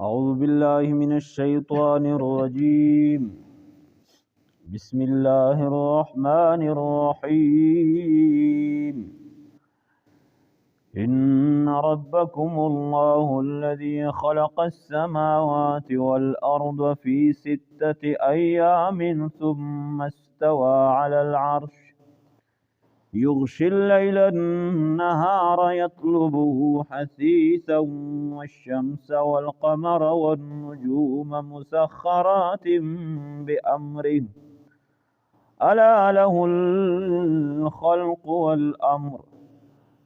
أعوذ بالله من الشيطان الرجيم. بسم الله الرحمن الرحيم. إن ربكم الله الذي خلق السماوات والأرض في 6 أيام ثم استوى على العرش يغشي الليل النهار يطلبه حثيثا والشمس والقمر والنجوم مسخرات بأمره ألا له الخلق والأمر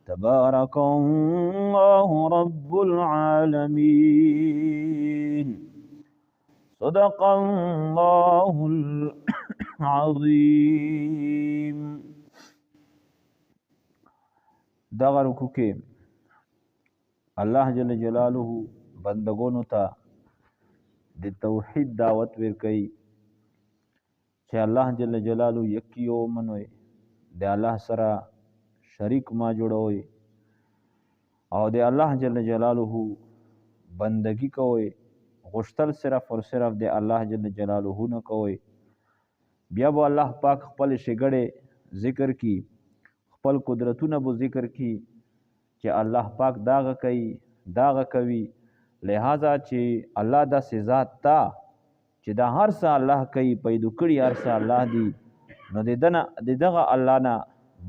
تبارك الله رب العالمين. صدق الله العظيم. دغه رکوع کې الله جل جلاله بندگانو ته د توحید دعوت ورکوي چې الله جل جلاله یکی او منوي د الله سره شریک ما جوړوي او د الله جل جلاله بندگی کوي، غشتل صرف اور صرف د الله جل جلاله نه کوي. بیا به الله پاک خپل شګړې ذکر کی، خپل قدرتونه به ذکر کی چې الله پاک داغه کوي داغه کوي. لہذا چې الله دا ذات تا چې دا هر څه الله کوي، پیدا کړي هر څه الله دی، نو د دغه الله نه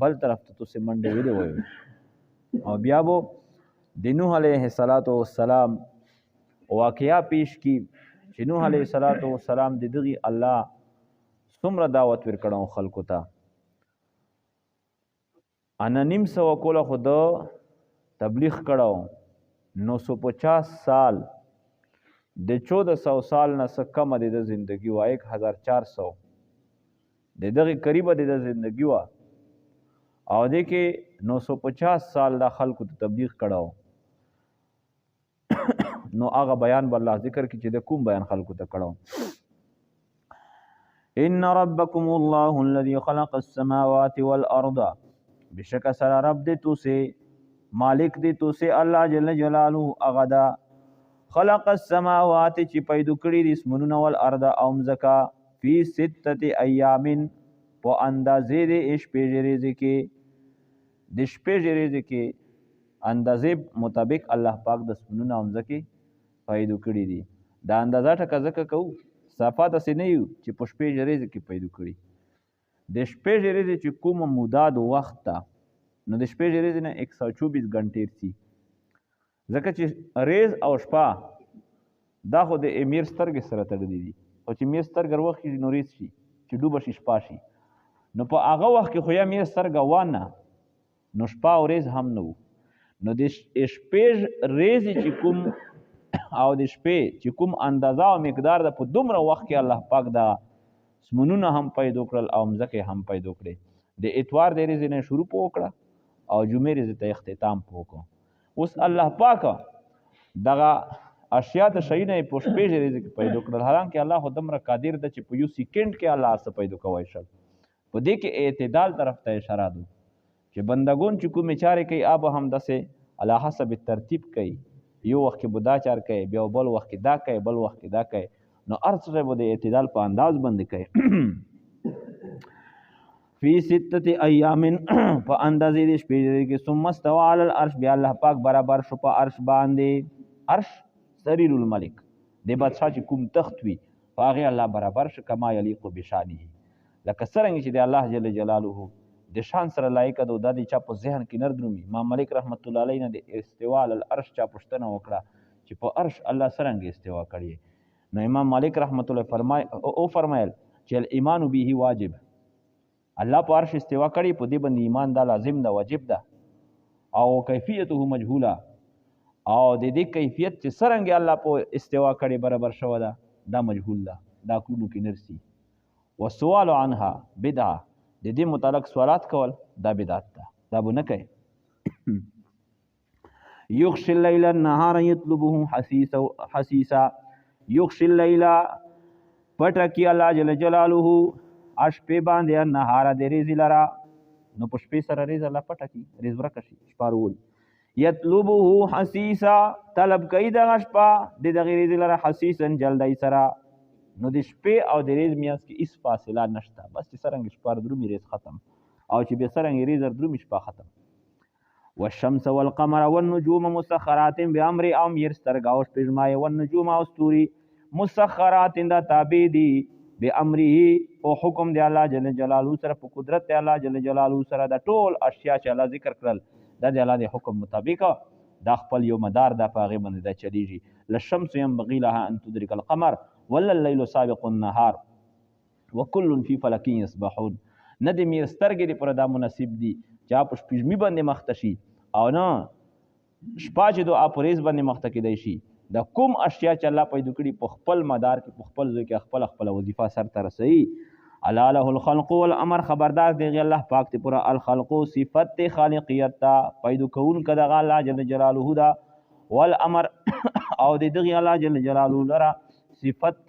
بل طرف ته تاسو منډه ویلې وایو. او بیا به د نوح علیه السلام واقعیا پیش کی چې نوح علیه السلام د دغه الله څومره دعوت ورکړو خلکو ته. انا نیم سو کوله خود تبلیغ کړو 950 سال د 1400 سال نه څخه کم د زندگی وا 1400 د دغه قریب د زندگی وا او د کې 950 سال د خلکو ته تبلیغ کړو. نو هغه بیان بل الله ذکر کی چې د کوم بیان خلکو ته کړو. ان ربکم الله الذي خلق السماوات والارض، بشک سره رب دې تو سے مالک دې تو سے الله جل جلاله اغدا خلق السماوات چې پیدا کړی دي اسمنون والارض او مزکا فی 6 ایام په اندازې د شپږ کې د شپږ کې اندازې مطابق الله پاک د اسمنون او مزکې پیدا کړی دي. دا اندازه ټکه ځکه کو صفات سي نه یو چې په شپږ کې پیدا کړی د شپږ چې کوم مداد وخت ته نو د شپږ نه 124 غنټې سي، ځکه چې ریز او شپه دا خو د امیر سترګې سره تړلي دي، او چې میر سترګې وخت کې نو ریز شي چې ډوبه شي شپه شي، نو په هغه وخت کې خو یا میر سترګه وانه نو شپه او ریز هم نه وو. نو د شپږ ریز چې کوم او د شپې چې کوم اندازه او مقدار د په دومره وخت کې الله پاک دا اسمنونه هم پیدا کړل او مځکې هم پیدا کړې. د اتوار د ریز نه شروع وکړه او جمعې ریز ته اختتام وکړو. اوس الله پاک دغه اشیاء ته شي نه په شپږ ریز کې پیدا کړل، حالانکه الله خدمره قادر ده چې په یو سکند کې الله څه پیدا کوي شي. په دې کې اعتدال طرف ته اشاره ده چې بندگون چې کوم چارې کوي آب هم دسه علی حسب ترتیب کوي، یو وخت کې بودا چار کوي، بیا بل وخت کې دا کوي، بل وخت کې دا کوي، نو ارڅه به د اعتدال په انداز باندې کوي. فی 6 ایام په اندازې د شپې کې ثم استوى علی العرش، بیا الله پاک برابر شو په عرش باندې. عرش سریر الملک د بادشاہ چې کوم تخت وي هغه الله برابر شو کما یلیق بشانه، لکه څنګه چې د الله جل جلاله د شان سره لایق ده. د دې چا په ذهن کې نر درومي امام مالک رحمت الله علیه نه د استوا علی العرش چا پښتنه وکړه چې په عرش الله څنګه استوا کړی. نو امام مالک رحمت الله فرمایل چې الایمان به واجب، الله په عرش استوا کړی، په دې باندې ایمان دا لازم ده، واجب ده. او کیفیته مجهوله، او د دې کیفیت چې څنګه الله په استوا کړی برابر شو ده دا مجهول ده، دا کولو کې نرسي. والسؤال عنها بدعه، د دې متعلق سوالات کول دا بدعت ده، دا به نه کوي. یغشی اللیل النهار یطلبه حسیسا، یغشی اللیل پټه کی الله جل جلاله شپې باندې النهار د ریزې لره، نو په شپې سره ریز الله پټه کی، ریز ورکه شي شپارول. یطلبه حسیسا طلب کوي دغه شپه د دغه ریز لره حسیسا جلدی سره. نو د شپې او د ریز میانس کې هیڅ فاصله نشته، بس چې څرنګه شپه درومي ریز ختم، او چې به څرنګه ریز درومي شپه ختم. والشمس والقمر والنجوم مسخرات بامر او میر سترګه او شپږمای والنجوم او ستوري مسخرات دا تابع دي بامره او حکم دی الله جل جلاله سره، په قدرت دی الله جل جلاله سره. د ټول اشیاء چې الله ذکر کړل دا د الله د حکم مطابق دا خپل یو مدار دا په هغې باندې دا چلیږي. للشمس ينبغي لها ان تدرك القمر ولا الليل سابق النهار وكل في فلك يسبحون. نه د میر سترګې د پر دا مناسب دي چې په شپږمي باندې مخته شي، او نه شپه چې دو اپریز باندې مخته کېدی شي. د کوم اشیاء چې الله پیدا کړي په خپل مدار کې په خپل ځای کې خپل خپل وظیفه سر ته رسوي. الا له الخلق والامر، خبردار دی الله پاک ته پورا الخلق صفت خالقیت تا پیدا کون کدغه الله جل جلاله دا، والامر او د دغه الله جل جلاله لرا صفت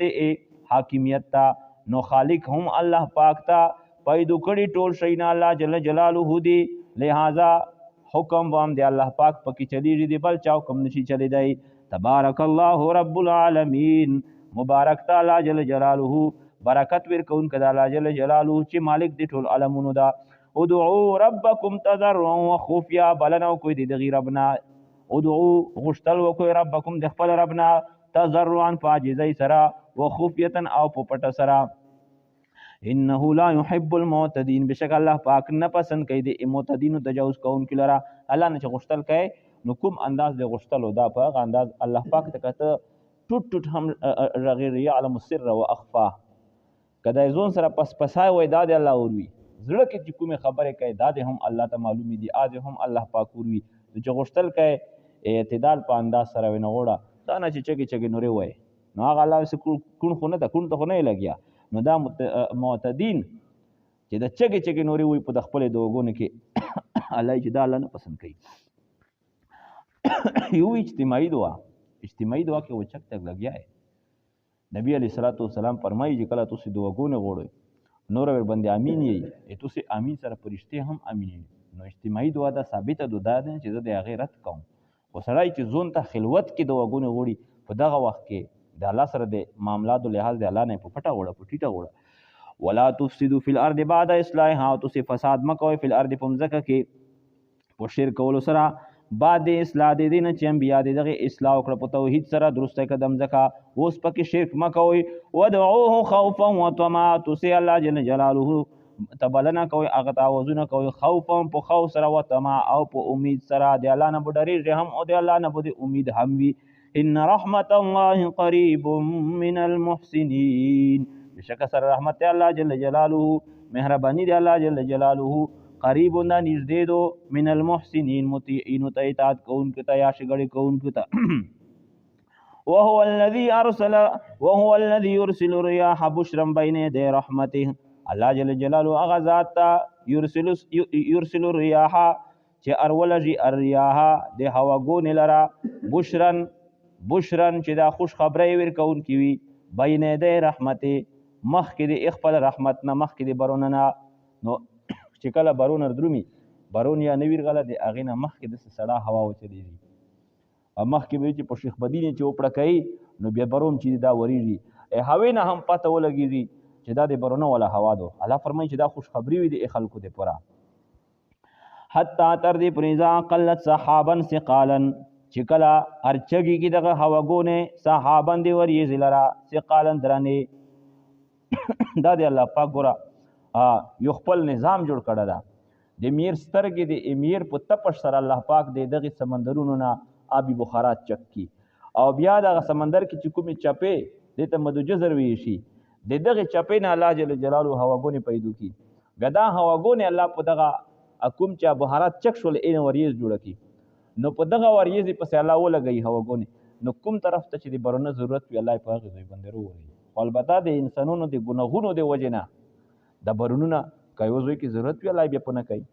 حاکمیت تا. نو خالق هم الله پاک تا پیدا کړي ټول شینا الله جل جلاله دی، لہذا حکم وام دی الله پاک پکې چلیږي دی، بل چاو کم نشي چلی دی. تبارک الله رب العالمین، مبارک تعالی جل جلاله، برکت ورکون کدا الله جل جلاله چې مالک دی ټول عالمونو دا. ادعو ربکم تضرعا وخفیا، بلنو کوئی دی دغی ربنا، ادعو غشتل وکوی ربکم د خپل ربنا تضرعا فاجزی سرا وخفیتا او پپټ سرا. انه لا يحب المعتدین، بشک الله پاک نه پسند کوي د معتدینو تجاوز کوونکو لرا. الله نه چې غشتل کوي نو کوم انداز د غشتلو دا په هغه انداز الله پاک ته کته ټوټ ټوټ هم رغیر یعلم السر واخفا. کدا زون سره پس پسای وای دا د الله اوروي، زړه کې چې کومه خبره کوي دا د هم الله ته معلومي دي، اځ هم الله پاک اوروي. چې غشتل کوي اعتدال په انداز سره ونه غوړه دا نه چې چګي چګي نورې وای نو هغه الله سکو کون خو نه دا کون ته خو نه لګیا. نو دا معتدین چې د چګي چګي نورې وای په خپل دوغونه کې الله چې دا الله نه پسند کوي. یو اجتماعي دعا، اجتماعي دعا کې وچک تک لګیا ہے. نبی علیہ الصلوۃ والسلام فرمایي چې کله تاسو دعاګونه غوړئ نور ور باندې امین یې تاسو امین سره پرشته هم امین یې. نو اجتماعي دعا دا ثابته ده چې زه د هغې رد کوم. خو سړی چې ځون ته خلوت کې دعاګونه غوړي په دغه وخت کې د الله سره د معاملاتو لحاظ د الله نه په پټه غوړه په ټیټه غوړه. ولا تفسدوا فی الارض بعد اصلاحها، تاسو فساد مه کوئ فی الارض په مځکه کې په شرک کولو سره بعد اصلاح د دې نه چې انبیا د دغه اصلاح وکړه په توحید سره درسته قدم ځکه اوس پکې شرک مه کوئ. ودعوه خوفا وطمعا، تاسو الله جل جلاله تبلنا کوئ هغه تعوذونه کوئ خوفا په خوف سره وطمعا او په امید سره. د الله نه به ډېرېږئ هم او د الله نه به د امید هم وي. ان رحمت الله قریب من المحسنین، بشک سره رحمت الله جل جلاله مهربانی دی الله جل جلاله قریب دا نږدې دو من المحسنین مطیعین ته اطاعت کوونکو ته یا ښېګړې کوونکو ته. وهو الذي يرسل الرياح بشرا بين يدي رحمته، الله جل جلاله هغه ذات ته يرسل الرياح چې ارولږي الرياح د هواګونې لره بشرا چې دا خوش خبرې ورکوونکي وي بین یدی رحمته مخکې د خپل رحمت نه مخکې د برونه نه. نو چې کله برون درومي برون یا نویر غله د هغې نه مخکې داسې سړه هوا وچلېږي او مخکې به چې په شیخ بدین چې وپړه کوي نو بیا بروم چې دا وریږي هوې نه هم پته ولګېږي چې دا د برونه والا هوا ده. الله فرمایي چې دا خوشخبري وي د خلکو د پوره. حتی تر دې پورې اذا قلت سحابا ثقالا، چې کله ارچګي کې دغه هواګونې سحابا د وریځې لره ثقالا درنې. دا د الله پاک ګوره یو خپل نظام جوړ کړی ده. د میر سترګې د امیر په تپش سره الله پاک د دغې سمندرونو نه آبي بخارات چک کی او بیا دغه سمندر کې چې کومې چپې دې ته مد جزر ویل شي د دغې چپې نه الله جل جلاله هواګونې پیدا کړي. بیا دا هواګونې الله په دغه کوم چې بخارات چک شول این وریځ جوړه کړي نو په دغه وریځې پسې الله ولګوي هواګونې نو کوم طرف ته چې د برونه ضرورت وي الله یې په هغې ځای باندې راولي. خو البته د انسانونو د ګناهونو د وجې نه د برونونه که یو ځای کې ضرورت وي الله بیا په نه کوي.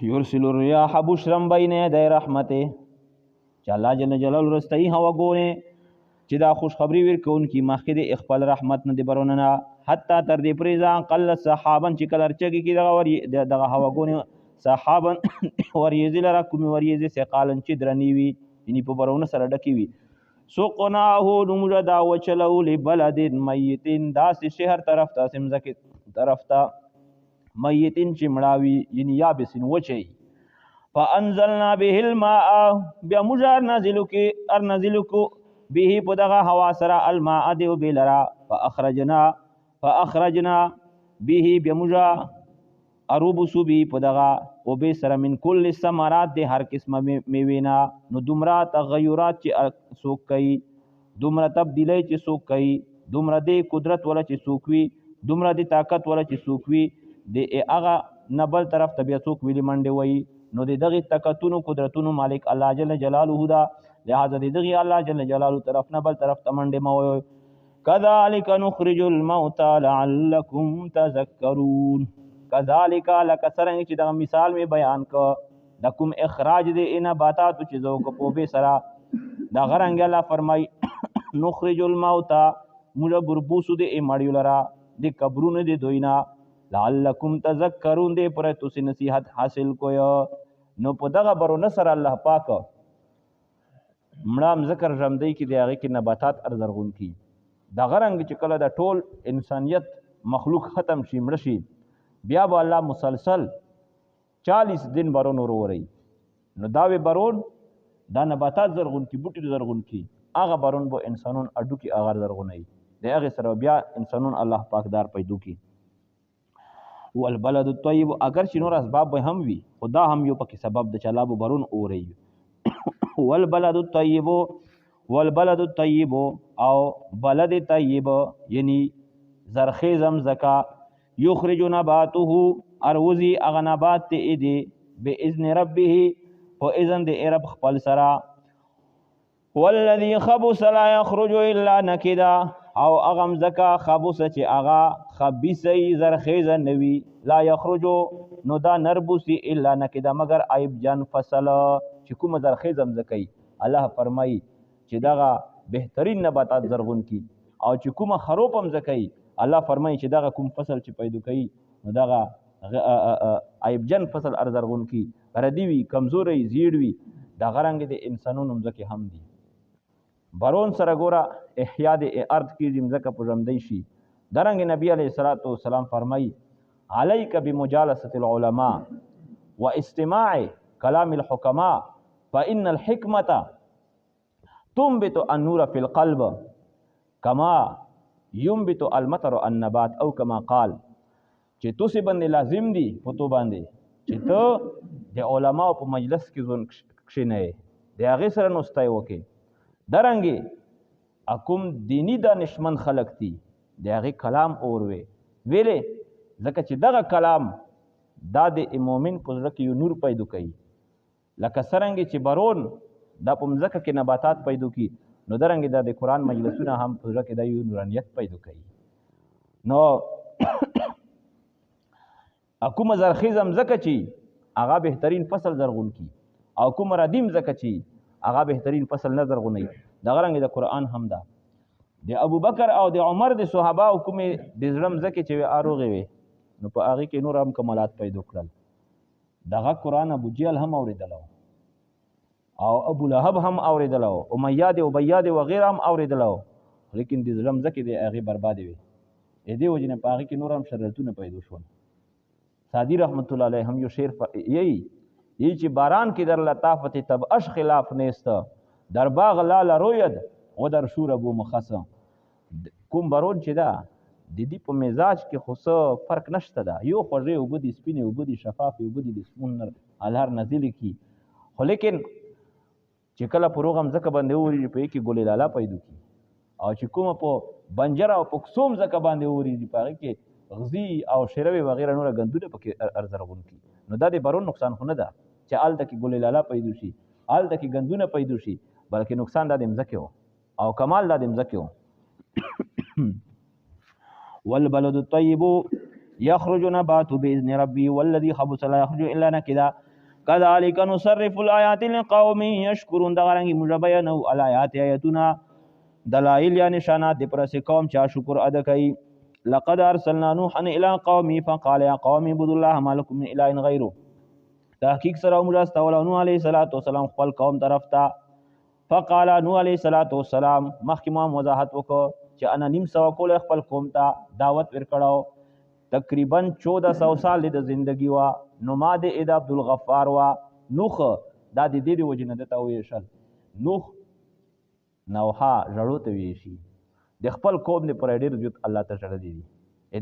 یرسل الریاح بشرا بین یدی رحمته، چې الله جل جلاله رستهی هواګونې چې دا خوشخبري ورکوونکي مخکې د خپل رحمت نه د برونه نه. حتی تر دې پورې اذا قلت سحابا، چې کله ارچګي کې دغه هواګونې صحابا وریزی لرا کوم وریزی ثقالن چې درنی وي یعنی په برونه سره ډکی وي سقناه نمجا دا وچلو لبلد میتین داس شهر طرف تا سمزک طرف تا میتین چمڑاوی یعنی یابسین وچی فانزلنا به الماء بیا مجار نازلو به پدغه هوا سره الماء دیو بلرا فاخرجنا به بمجا اروبسو به پدغه او به سره من کل الثمرات د هر قسمه میوینا نو دومره تغیرات چې سوک کوي دومره تبدیلی چې سوک کوي دومره د قدرت ولا چې سوک وي دومره د طاقت ولا چې سوک وي د هغه نبل طرف ته بیا سوک ویلی منډه وي نو د دغه طاقتونو قدرتونو مالک الله جل جلاله دا لہذا د دغه الله جل جلاله طرف نه بل طرف ته منډه مو كذلك نخرج الموتى لعلكم تذكرون كذلك لك سرنګ چې دا مثال می بیان کو د کوم اخراج د نباتات چې زو کو په به سرا دا غرنګ الله فرمای نخرج الموتى مجبر بوسو د مړیو لرا د قبرونو د دوینا لعلکم تذکرون دې پر تاسو نصیحت حاصل کوی نو په دغه برونه سره الله پاک مړام ذکر رمدی کې د هغه کې نباتات ارزرغون کی دا غرنګ چې کله د ټول انسانیت مخلوق ختم شي مړ شي بیا به الله مسلسل 40 دن برون وروړي نو دا وی برون دا نباتات زرغون کی بوټي زرغون کی هغه برون به انسانون اډو کی اگر زرغونای د هغه سره بیا انسانون الله پاکدار پیدا کی والبلد الطيب اگر شنو اسباب به هم وي خدا هم یو پکې سبب د چلابو برون اوري والبلد الطيب او بلد طيب یعنی زرخیزم زکا یخرج نباته اروزی اغنبات ته دی باذن ربه او اذن د رب خپل سرا والذي خبث لا يخرج الا نكدا او اغم زکا خبث چې اغا خبيسي زرخیز نوي لا يخرج نو دا نربوسی الا نكدا مگر عیب جان فصل چې کوم زرخیزم زکای الله فرمای چې دغه بهترین نباتات زرغون کی او چې کومه خروپم زکای الله فرمایي چې دغه کوم فصل چې پیدا کوي نو دغه عیب جن فصل ارزرغون کی ردی وی کمزوري زیړ وی دا غرنګ د انسانونو مزکه هم دي برون سره ګوره احیا د ارض کی زمزکه پرمدی شي درنګ نبی علیہ الصلوۃ والسلام فرمایي علیک بمجالسه العلماء واستماع كلام الحكماء فان الحكمه تنبت النور في القلب كما ينبت المطر النبات او كما قال چې توسي باندې لازم دي پتو باندې چې ته د علماء په مجلس کې ځون کښینې د هغه سره نوستای وکي درنګي اكم دینی دانشمن خلق دي د هغه کلام اوروي ویلې ځکه چې دغه کلام دا د مؤمن په زړه کې یو نور پیدا کوي لکه څنګه چې برون دا په مځکه کې نباتات پیدا کی نو درنګ دا د قران مجلسونه هم په زړه کې د یو نورانیت پیدا کوي نو اكم زرخیزم زکه چې هغه بهترین فصل زرغون کی او کوم ردیم زکه چې هغه بهترین فصل نه زرغوني دا غرنګ د قران هم دا د ابو بکر او د عمر د صحابه او کوم د زړم زکه چې اروغه وي نو په هغه کې نور هم کمالات پیدا کړل دغه قران ابو جهل هم اوریدلو او ابو لهب هم اوریدلو امیاد او بیاد و غیره هم اوریدلو لیکن د زړم زکه د هغه برباد وي دې وجنه په هغه کې نور هم شرطونه پیدا شول سادی رحمت الله علیه هم یو شعر یی چې باران کې در لطافت تب اش خلاف نیست در باغ لال روید و در شور ابو مخصم کوم برون چې دا د دې په مزاج کې خو فرق نشته دا یو خوږه او بدی سپینه او بدی شفاف او بدی د سمون الهر نازل کی خو لیکن چې کله پروګرام زکه باندې وری په کې ګولې لاله پیدا کی او چې کوم په بنجر او په کوم زکه باندې وری په کې غزي او شروي وغیرہ نور غندونه پکې ارزرغون کی نو دا د برون نقصان خو نه ده چې آل تکي ګولې لاله پیدا شي آل تکي غندونه پیدا شي بلکې نقصان د مزکه او کمال د مزکه والبلد الطيب يخرج نبات باذن ربي والذي خبث لا يخرج الا نكدا كذلك نصرف الايات لقوم يشكرون دغرنګ مجبين او الايات ايتنا دلائل یا نشانات د پر سے قوم چا شکر ادا کوي لقد ارسلنا نوحا الى قومه فقال يا قوم اعبدوا الله ما لكم من اله غيره تحقیق سره موږ استول نو علیه السلام خپل قوم طرف ته. فقال نو علیه السلام مخکې ما وضاحت وکړو چې انا نیم سوه کول خپل قوم ته دعوت ورکړو. تقریبا 1400 سال د زندگی وا. نو ما د اید عبدالغفار وا نوخ دا د دې د وجې نه دته وویشل نوخ نوحا ژړو ته ویشي د خپل قوم د پر ډېر زیات الله ته ژړلی دي.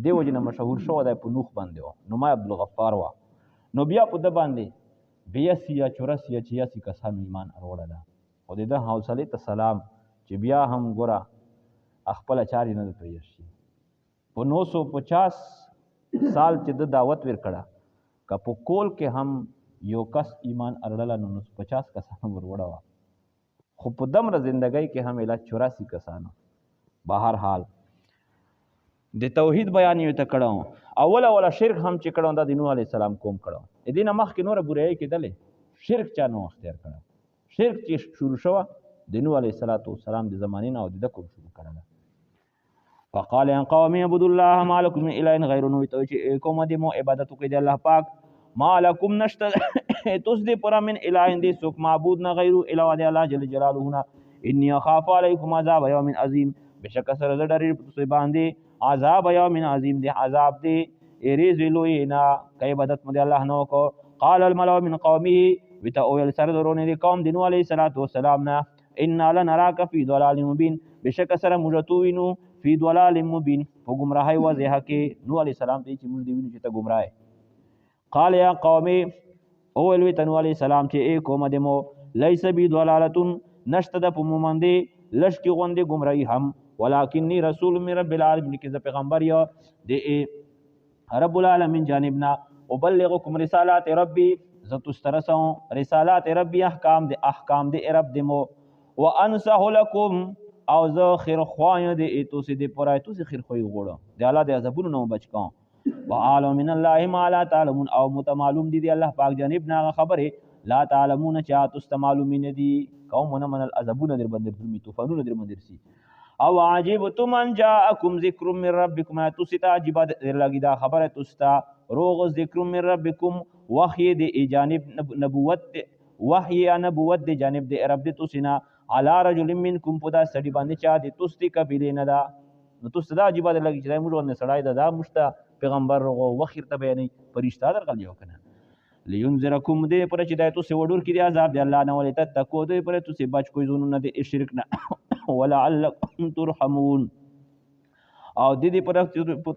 دې وجې نه مشهور شو دی په نوخ باندې و. نو ما عبدالغفار وا. نو بیا په ده باندې 82 یا 84 یا 86 کسانو ایمان اروړله. او د ده حوصلې ته سلام چې بیا هم ګوره خپله چارې نه ده پرېږ شي. په 950 سال چې د دعوت ورکړه که په کول کې هم یو کس ایمان اړله نو 950 کسانو ور وړه. خو په دمره زندګۍ کې هم اله 84 کسانو. بهر حال د توحید بیان یې ته کړو. اوله شرک هم چې کړو دا د نوح علیه السلام قوم کړو. د دې نه مخکې نوره برایي کېدلې شرک چا نو اختیار کړو. شرک چې شروع شوه د نوح علیه السلام د زمانې نه او د ده قوم شروع کړله. فقال ان قوم اعبدوا الله ما لكم من اله غیره. نو ته چې قوم دې مو عبادت وکړئ د الله پاک ما لكم نشته توس دې پورا من اله دې څوک معبود نه غیره اله د الله جل جلاله نه. انی اخاف علیکم عذاب یوم عظیم. بشک سره زه ډېر په باندې عذاب یوم عظیم دی عذاب دی اریز لوی نه که عبادت مو د الله نه وکړو. قال الملأ من قومه وته اویل سره درونه د قوم د نوح علیه السلام نه انا لنراک فی ضلال مبین. بشک سره موږ تو وینو فی ضلال مبین په گمراهی واضحه کې. نوح علیه السلام ته چې موږ دی وینو چې ته گمراه. قال یا قوم اول وی نوح علیه السلام چې ای قوم د مو لیس بی ضلالتون نشته د په مومندې لش کې غوندې گمراهی هم ولکنی رسول من رب العالمین کې ز پیغمبر یا د رب العالمین جانبنا ابلغکم رسالات ربی زتسترسو رسالات ربی احکام د رب دمو وانصح لكم او زه خیر خوایه د ایتوسی د پرای توسی خیر خوای غوړه د الله د عذابونو نو بچ کان. وعلم من الله ما لا تعلمون او متمعلوم دي الله پاک جانب نه خبره لا تعلمون چا تستمعلومین دي قومنا من العذابون در بندر ظلمی طوفانون در بندر سی. او عجبتم ان جاءکم ذکر من ربکم توسی تا عجیب لګی دا خبره توستا روغ ذکر من ربکم وحی د جانب نبوت وحی نبوت د جانب د رب د توسینا علی رجل منکم پدا سړي باندې چا د توستی قبیله نه دا. نو توست دا عجیب لګی چې موږ نه سړای دا مشته پیغمبر رغو وخیر ته بیانې پرشتہ درغلی وکنه. لینذرکم دې پر چې دای تو سی وډور کې دی عذاب دی الله نه ولې تتقو دې پر تو سی بچ کوی زونو نه د شرک نه ولعلکم ترحمون او دې پر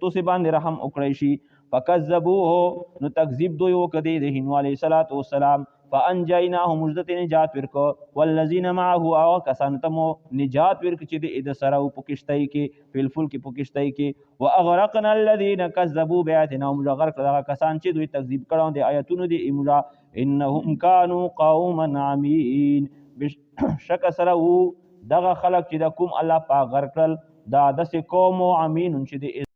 تو سی باندې رحم وکړی شي. فکذبوه نو تکذیب دوی وکړي د نوح علیه السلام فانجیناه مجدت نجات ورکو والذین معه او کسان تمو نجات ورک چې د سره په کشتۍ کې فلفل کې په کشتۍ کې واغرقنا الذين كذبوا بآياتنا مغرق دغه کسان چې دوی تکذیب کړو د آیاتونو د ایمرا انهم كانوا قوما عمین. شک سره دغه خلق چې د کوم الله پاک غرق کړل دا د قوم عمین چې